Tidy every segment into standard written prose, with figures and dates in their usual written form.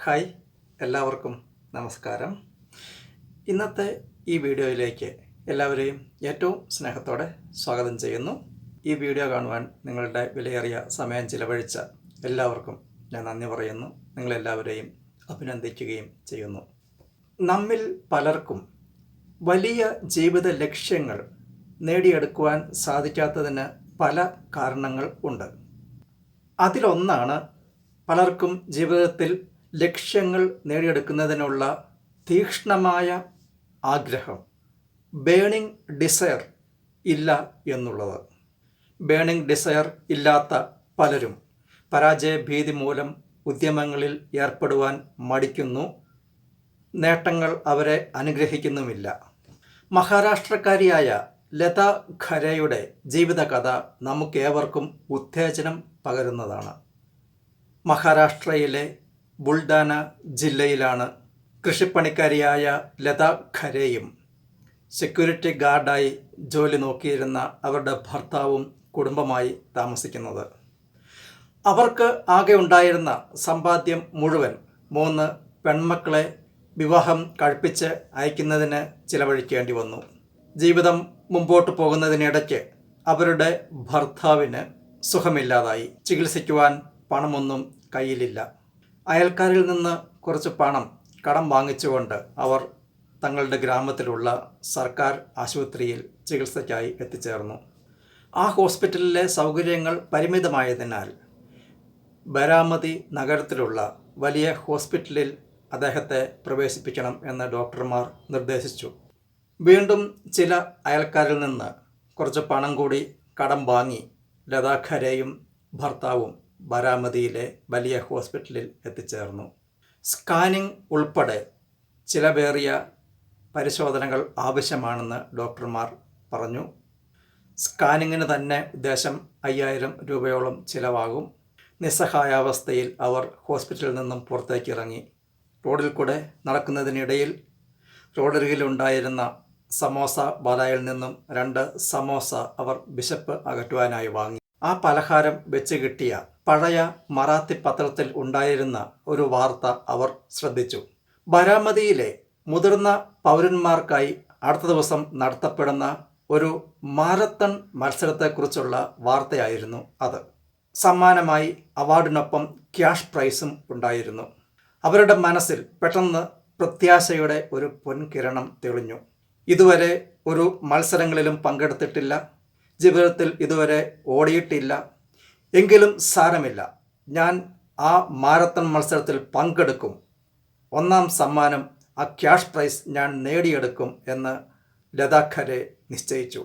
Hi, എല്ലാവർക്കും നമസ്കാരം. ഇന്നത്തെ ഈ വീഡിയോയിലേക്ക് എല്ലാവരെയും ഏറ്റവും സ്നേഹത്തോടെ സ്വാഗതം ചെയ്യുന്നു. ഈ വീഡിയോ കാണുവാൻ നിങ്ങളുടെ വിലയേറിയ സമയം ചിലവഴിച്ച എല്ലാവർക്കും ഞാൻ നന്ദി പറയുന്നു. നിങ്ങളെല്ലാവരെയും അഭിനന്ദിക്കുകയും ചെയ്യുന്നു. നമ്മിൽ പലർക്കും വലിയ ജീവിത ലക്ഷ്യങ്ങൾ നേടിയെടുക്കുവാൻ സാധിക്കാത്തതിന് പല കാരണങ്ങൾ ഉണ്ട്. അതിലൊന്നാണ് പലർക്കും ജീവിതത്തിൽ ലക്ഷ്യങ്ങൾ നേടിയെടുക്കുന്നതിനുള്ള തീക്ഷ്ണമായ ആഗ്രഹം, ബേണിംഗ് ഡിസയർ ഇല്ല എന്നുള്ളത്. ബേണിംഗ് ഡിസയർ ഇല്ലാത്ത പലരും പരാജയഭീതി മൂലം ഉദ്യമങ്ങളിൽ ഏർപ്പെടുവാൻ മടിക്കുന്നു. നേട്ടങ്ങൾ അവരെ അനുഗ്രഹിക്കുന്നുമില്ല. മഹാരാഷ്ട്രക്കാരിയായ ലതാ ഖരെയുടെ ജീവിതകഥ നമുക്കേവർക്കും ഉത്തേജനം പകരുന്നതാണ്. മഹാരാഷ്ട്രയിലെ ബുൾഡാന ജില്ലയിലാണ് കൃഷിപ്പണിക്കാരിയായ ലതാ ഖരെയും സെക്യൂരിറ്റി ഗാർഡായി ജോലി നോക്കിയിരുന്ന അവരുടെ ഭർത്താവും കുടുംബമായി താമസിക്കുന്നത്. അവർക്ക് ആകെ ഉണ്ടായിരുന്ന സമ്പാദ്യം മുഴുവൻ 3 പെൺമക്കളെ വിവാഹം കഴിപ്പിച്ച് അയക്കുന്നതിന് ചിലവഴിക്കേണ്ടി വന്നു. ജീവിതം മുമ്പോട്ട് പോകുന്നതിനിടയ്ക്ക് അവരുടെ ഭർത്താവിന് സുഖമില്ലാതായി. ചികിത്സിക്കുവാൻ പണമൊന്നും കയ്യിലില്ല. അയൽക്കാരിൽ നിന്ന് കുറച്ച് പണം കടം വാങ്ങിച്ചുകൊണ്ട് അവർ തങ്ങളുടെ ഗ്രാമത്തിലുള്ള സർക്കാർ ആശുപത്രിയിൽ ചികിത്സയ്ക്കായി എത്തിച്ചേർന്നു. ആ ഹോസ്പിറ്റലിലെ സൗകര്യങ്ങൾ പരിമിതമായതിനാൽ ബരാമതി നഗരത്തിലുള്ള വലിയ ഹോസ്പിറ്റലിൽ അദ്ദേഹത്തെ പ്രവേശിപ്പിക്കണം എന്ന് ഡോക്ടർമാർ നിർദ്ദേശിച്ചു. വീണ്ടും ചില അയൽക്കാരിൽ നിന്ന് കുറച്ച് പണം കൂടി കടം വാങ്ങി ലതാ ഖരെയും ഭർത്താവും ബരാമതിയിലെ വലിയ ഹോസ്പിറ്റലിൽ എത്തിച്ചേർന്നു. സ്കാനിംഗ് ഉൾപ്പെടെ ചിലവേറിയ പരിശോധനകൾ ആവശ്യമാണെന്ന് ഡോക്ടർമാർ പറഞ്ഞു. സ്കാനിങ്ങിന് തന്നെ ഉദ്ദേശം 5000 രൂപയോളം ചിലവാകും. നിസ്സഹായാവസ്ഥയിൽ അവർ ഹോസ്പിറ്റലിൽ നിന്നും പുറത്തേക്ക് ഇറങ്ങി. റോഡിൽ കൂടെ നടക്കുന്നതിനിടയിൽ റോഡരികിലുണ്ടായിരുന്ന സമോസ ബാലായിൽ നിന്നും 2 സമോസ അവർ വിശപ്പ് അകറ്റുവാനായി വാങ്ങി. ആ പലഹാരം വെച്ച് കിട്ടിയ പഴയ മറാത്തി പത്രത്തിൽ ഉണ്ടായിരുന്ന ഒരു വാർത്ത അവർ ശ്രദ്ധിച്ചു. ബരാമതിയിലെ മുതിർന്ന പൗരന്മാർക്കായി അടുത്ത ദിവസം നടത്തപ്പെടുന്ന ഒരു മാരത്തൺ മത്സരത്തെക്കുറിച്ചുള്ള വാർത്തയായിരുന്നു അത്. സമ്മാനമായി അവാർഡിനൊപ്പം ക്യാഷ് പ്രൈസും ഉണ്ടായിരുന്നു. അവരുടെ മനസ്സിൽ പെട്ടെന്ന് പ്രത്യാശയുടെ ഒരു പൊൻകിരണം തെളിഞ്ഞു. ഇതുവരെ ഒരു മത്സരങ്ങളിലും പങ്കെടുത്തിട്ടില്ല, ജീവിതത്തിൽ ഇതുവരെ ഓടിയിട്ടില്ല. എങ്കിലും സാരമില്ല, ഞാൻ ആ മാരത്തൺ മത്സരത്തിൽ പങ്കെടുക്കും. 1ാം സമ്മാനം, ആ ക്യാഷ് പ്രൈസ് ഞാൻ നേടിയെടുക്കും എന്ന് ലതാ ഖരെ നിശ്ചയിച്ചു.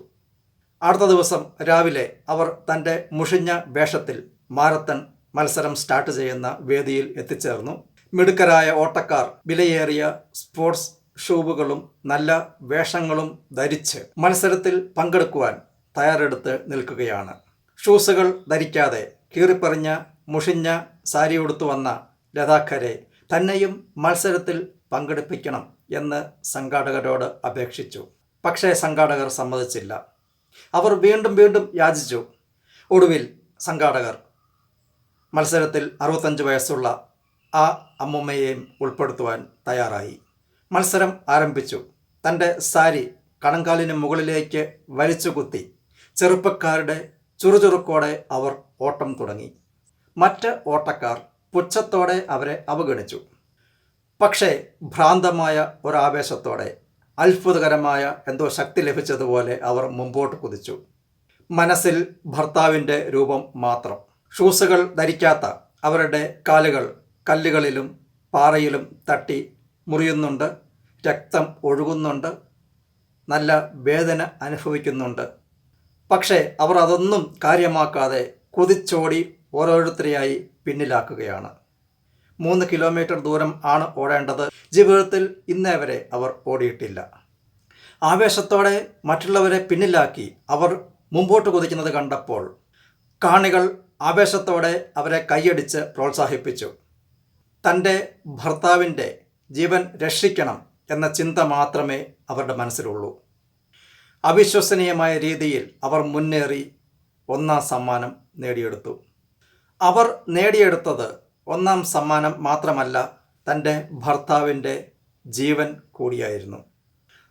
അടുത്ത ദിവസം രാവിലെ അവർ തൻ്റെ മുഷിഞ്ഞ വേഷത്തിൽ മാരത്തൺ മത്സരം സ്റ്റാർട്ട് ചെയ്യുന്ന വേദിയിൽ എത്തിച്ചേർന്നു. മിടുക്കരായ ഓട്ടക്കാർ വിലയേറിയ സ്പോർട്സ് ഷൂവുകളും നല്ല വേഷങ്ങളും ധരിച്ച് മത്സരത്തിൽ പങ്കെടുക്കുവാൻ തയ്യാറെടുത്ത് നിൽക്കുകയാണ്. ഷൂസുകൾ ധരിക്കാതെ കീറിപ്പറിഞ്ഞ മുഷിഞ്ഞ സാരി ഉടുത്തു വന്ന ലതാ ഖരെ തന്നെയും മത്സരത്തിൽ പങ്കെടുപ്പിക്കണം എന്ന് സംഘാടകരോട് അപേക്ഷിച്ചു. പക്ഷേ സംഘാടകർ സമ്മതിച്ചില്ല. അവർ വീണ്ടും വീണ്ടും യാചിച്ചു. ഒടുവിൽ സംഘാടകർ മത്സരത്തിൽ 65 വയസ്സുള്ള ആ അമ്മുമ്മയെയും ഉൾപ്പെടുത്തുവാൻ തയ്യാറായി. മത്സരം ആരംഭിച്ചു. തൻ്റെ സാരി കണങ്കാലിന് മുകളിലേക്ക് വലിച്ചു കുത്തി ചെറുപ്പക്കാരുടെ ചുറുചുറുക്കോടെ അവർ ഓട്ടം തുടങ്ങി. മറ്റ് ഓട്ടക്കാർ പുച്ഛത്തോടെ അവരെ അവഗണിച്ചു. പക്ഷേ ഭ്രാന്തമായ ഒരാവേശത്തോടെ, അത്ഭുതകരമായ എന്തോ ശക്തി ലഭിച്ചതുപോലെ അവർ മുമ്പോട്ട് കുതിച്ചു. മനസ്സിൽ ഭർത്താവിൻ്റെ രൂപം മാത്രം. ഷൂസുകൾ ധരിക്കാത്ത അവരുടെ കാലുകൾ കല്ലുകളിലും പാറയിലും തട്ടി മുറിയുന്നുണ്ട്. രക്തം ഒഴുകുന്നുണ്ട്. നല്ല വേദന അനുഭവിക്കുന്നുണ്ട്. പക്ഷേ അവർ അതൊന്നും കാര്യമാക്കാതെ കുതിച്ചോടി ഓരോരുത്തരെയായി പിന്നിലാക്കുകയാണ്. 3 കിലോമീറ്റർ ദൂരം ആണ് ഓടേണ്ടത്. ജീവിതത്തിൽ ഇന്നേ വരെ അവർ ഓടിയിട്ടില്ല. ആവേശത്തോടെ മറ്റുള്ളവരെ പിന്നിലാക്കി അവർ മുമ്പോട്ട് കുതിക്കുന്നത് കണ്ടപ്പോൾ കാണികൾ ആവേശത്തോടെ അവരെ കൈയടിച്ച് പ്രോത്സാഹിപ്പിച്ചു. തൻ്റെ ഭർത്താവിൻ്റെ ജീവൻ രക്ഷിക്കണം എന്ന ചിന്ത മാത്രമേ അവരുടെ മനസ്സിലുള്ളൂ. അവിശ്വസനീയമായ രീതിയിൽ അവർ മുന്നേറി 1ാം സമ്മാനം നേടിയെടുത്തു. അവർ നേടിയെടുത്തത് ഒന്നാം സമ്മാനം മാത്രമല്ല, തൻ്റെ ഭർത്താവിൻ്റെ ജീവൻ കൂടിയായിരുന്നു.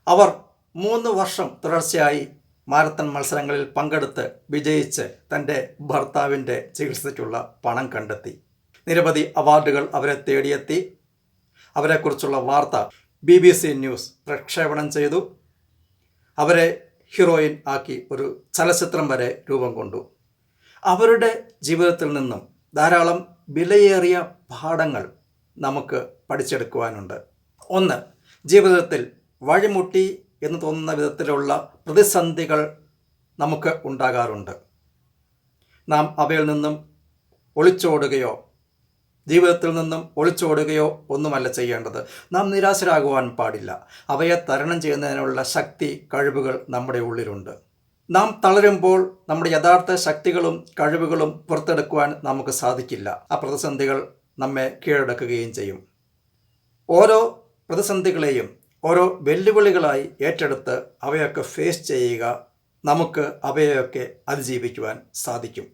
അവർ 3 വർഷം തുടർച്ചയായി മാരത്തൺ മത്സരങ്ങളിൽ പങ്കെടുത്ത് വിജയിച്ച് തൻ്റെ ഭർത്താവിൻ്റെ ചികിത്സയ്ക്കുള്ള പണം കണ്ടെത്തി. നിരവധി അവാർഡുകൾ അവരെ തേടിയെത്തി. അവരെക്കുറിച്ചുള്ള വാർത്ത BBC ന്യൂസ് പ്രക്ഷേപണം ചെയ്തു. അവരെ ഹീറോയിൻ ആക്കി ഒരു ചലച്ചിത്രം വരെ രൂപം കൊണ്ടു. അവരുടെ ജീവിതത്തിൽ നിന്നും ധാരാളം വിലയേറിയ പാഠങ്ങൾ നമുക്ക് പഠിച്ചെടുക്കുവാനുണ്ട്. ഒന്ന്, ജീവിതത്തിൽ വഴിമുട്ടി എന്ന് തോന്നുന്ന വിധത്തിലുള്ള പ്രതിസന്ധികൾ നമുക്ക് ഉണ്ടാകാറുണ്ട്. നാം അവയിൽ നിന്നും ഒളിച്ചോടുകയോ ജീവിതത്തിൽ നിന്നും ഒളിച്ചോടുകയോ ഒന്നുമല്ല ചെയ്യേണ്ടത്. നാം നിരാശരാകുവാൻ പാടില്ല. അവയെ തരണം ചെയ്യുന്നതിനുള്ള ശക്തി, കഴിവുകൾ നമ്മുടെ ഉള്ളിലുണ്ട്. നാം തളരുമ്പോൾ നമ്മുടെ യഥാർത്ഥ ശക്തികളും കഴിവുകളും പുറത്തെടുക്കുവാൻ നമുക്ക് സാധിക്കില്ല. ആ പ്രതിസന്ധികൾ നമ്മെ കീഴടക്കുകയും ചെയ്യും. ഓരോ പ്രതിസന്ധികളെയും ഓരോ വെല്ലുവിളികളായി ഏറ്റെടുത്ത് അവയൊക്കെ ഫേസ് ചെയ്യുക. നമുക്ക് അവയൊക്കെ അതിജീവിക്കുവാൻ സാധിക്കും.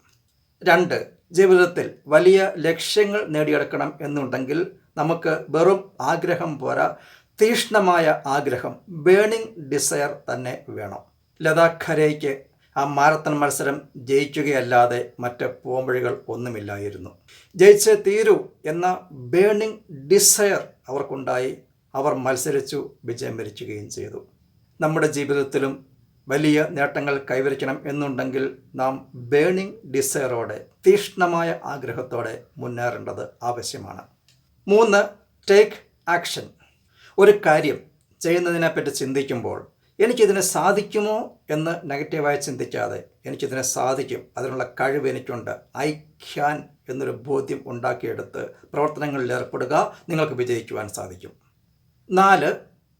2, ജീവിതത്തിൽ വലിയ ലക്ഷ്യങ്ങൾ നേടിയെടുക്കണം എന്നുണ്ടെങ്കിൽ നമുക്ക് വെറും ആഗ്രഹം പോരാ, തീക്ഷ്ണമായ ആഗ്രഹം, ബേണിംഗ് ഡിസയർ തന്നെ വേണം. ലതാഖ് ഖരേയ്ക്ക് ആ മാരത്തൺ മത്സരം ജയിക്കുകയല്ലാതെ മറ്റ് പോംവഴികൾ ഒന്നുമില്ലായിരുന്നു. ജയിച്ചേ തീരൂ എന്ന ബേണിംഗ് ഡിസയർ അവർക്കുണ്ടായി. അവർ മത്സരിച്ചു, വിജയം വരിക്കുകയും ചെയ്തു. നമ്മുടെ ജീവിതത്തിലും വലിയ നേട്ടങ്ങൾ കൈവരിക്കണം എന്നുണ്ടെങ്കിൽ നാം ബേണിംഗ് ഡിസയറോടെ, തീക്ഷ്ണമായ ആഗ്രഹത്തോടെ മുന്നേറേണ്ടത് ആവശ്യമാണ്. 3, ടേക്ക് ആക്ഷൻ. ഒരു കാര്യം ചെയ്യുന്നതിനെപ്പറ്റി ചിന്തിക്കുമ്പോൾ എനിക്കിതിനെ സാധിക്കുമോ എന്ന് നെഗറ്റീവായി ചിന്തിക്കാതെ എനിക്കിതിനെ സാധിക്കും, അതിനുള്ള കഴിവ് എനിക്കുണ്ട്, ഐ ക്യാൻ എന്നൊരു ബോധ്യം ഉണ്ടാക്കിയെടുത്ത് പ്രവർത്തനങ്ങളിൽ ഏർപ്പെടുക. നിങ്ങൾക്ക് വിജയിക്കുവാൻ സാധിക്കും. 4,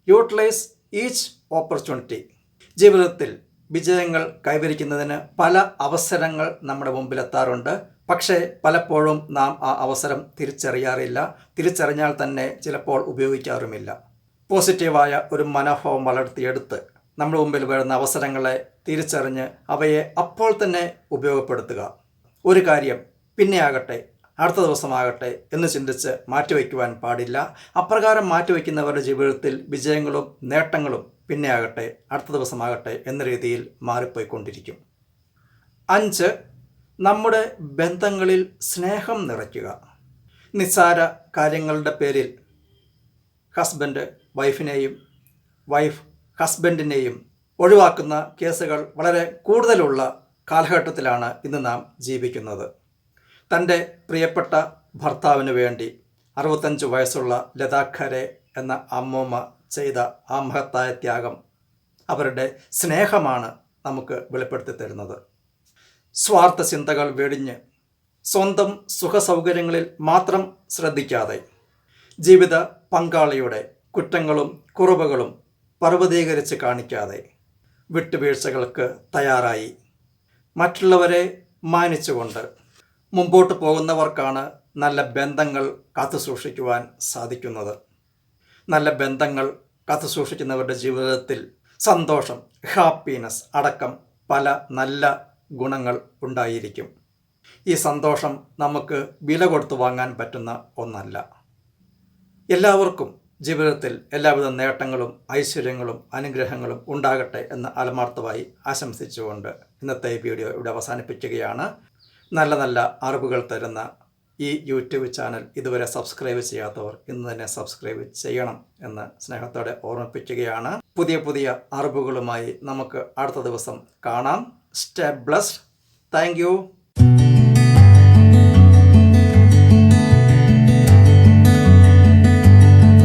യൂട്ടിലൈസ് ഈച്ച് ഓപ്പർച്യൂണിറ്റി. ജീവിതത്തിൽ വിജയങ്ങൾ കൈവരിക്കുന്നതിന് പല അവസരങ്ങൾ നമ്മുടെ മുമ്പിലെത്താറുണ്ട്. പക്ഷേ പലപ്പോഴും നാം ആ അവസരം തിരിച്ചറിയാറില്ല. തിരിച്ചറിഞ്ഞാൽ തന്നെ ചിലപ്പോൾ ഉപയോഗിക്കാറുമില്ല. പോസിറ്റീവായ ഒരു മനോഭാവം വളർത്തിയെടുത്ത് നമ്മുടെ മുമ്പിൽ വരുന്ന അവസരങ്ങളെ തിരിച്ചറിഞ്ഞ് അവയെ അപ്പോൾ തന്നെ ഉപയോഗപ്പെടുത്തുക. ഒരു കാര്യം പിന്നെയാകട്ടെ, അടുത്ത ദിവസമാകട്ടെ എന്ന് ചിന്തിച്ച് മാറ്റിവെക്കുവാൻ പാടില്ല. അപ്രകാരം മാറ്റിവെക്കുന്നവരുടെ ജീവിതത്തിൽ വിജയങ്ങളും നേട്ടങ്ങളും പിന്നെയാകട്ടെ, അടുത്ത ദിവസമാകട്ടെ എന്ന രീതിയിൽ മാറിപ്പോയിക്കൊണ്ടിരിക്കും. 5, നമ്മുടെ ബന്ധങ്ങളിൽ സ്നേഹം നിറയ്ക്കുക. നിസ്സാര കാര്യങ്ങളുടെ പേരിൽ ഹസ്ബൻഡ് വൈഫിനെയും വൈഫ് ഹസ്ബൻഡിനെയും ഒഴിവാക്കുന്ന കേസുകൾ വളരെ കൂടുതലുള്ള കാലഘട്ടത്തിലാണ് ഇന്ന് നാം ജീവിക്കുന്നത്. തൻ്റെ പ്രിയപ്പെട്ട ഭർത്താവിന് വേണ്ടി 65 വയസ്സുള്ള ലതാഖ് ഖരെ എന്ന അമ്മൂമ്മ ചെയ്ത ആ മഹത്തായ ത്യാഗം, അവരുടെ സ്നേഹമാണ് നമുക്ക് വെളിപ്പെടുത്തി തരുന്നത്. സ്വാർത്ഥ ചിന്തകൾ വെടിഞ്ഞ് സ്വന്തം സുഖസൗകര്യങ്ങളിൽ മാത്രം ശ്രദ്ധിക്കാതെ ജീവിത പങ്കാളിയുടെ കുറ്റങ്ങളും കുറവുകളും പർവ്വതീകരിച്ച് കാണിക്കാതെ വിട്ടുവീഴ്ചകൾക്ക് തയ്യാറായി മറ്റുള്ളവരെ മാനിച്ചുകൊണ്ട് മുമ്പോട്ട് പോകുന്നവർക്കാണ് നല്ല ബന്ധങ്ങൾ കാത്തുസൂക്ഷിക്കുവാൻ സാധിക്കുന്നത്. നല്ല ബന്ധങ്ങൾ കാത്തുസൂക്ഷിക്കുന്നവരുടെ ജീവിതത്തിൽ സന്തോഷം, ഹാപ്പിനെസ് അടക്കം പല നല്ല ഗുണങ്ങൾ ഉണ്ടായിരിക്കും. ഈ സന്തോഷം നമുക്ക് വില കൊടുത്തു വാങ്ങാൻ പറ്റുന്ന ഒന്നല്ല. എല്ലാവർക്കും ജീവിതത്തിൽ എല്ലാവിധ നേട്ടങ്ങളും ഐശ്വര്യങ്ങളും അനുഗ്രഹങ്ങളും ഉണ്ടാകട്ടെ എന്ന് ആത്മാർത്ഥമായി ആശംസിച്ചുകൊണ്ട് ഇന്നത്തെ വീഡിയോ ഇവിടെ അവസാനിപ്പിക്കുകയാണ്. നല്ല നല്ല അറിവുകൾ തരുന്ന ഈ യൂട്യൂബ് ചാനൽ ഇതുവരെ സബ്സ്ക്രൈബ് ചെയ്യാത്തവർ ഇന്ന് തന്നെ സബ്സ്ക്രൈബ് ചെയ്യണം എന്ന് സ്നേഹത്തോടെ ഓർമ്മിപ്പിക്കുകയാണ്. പുതിയ പുതിയ അറിവുകളുമായി നമുക്ക് അടുത്ത ദിവസം കാണാം. Stay blessed. Thank you.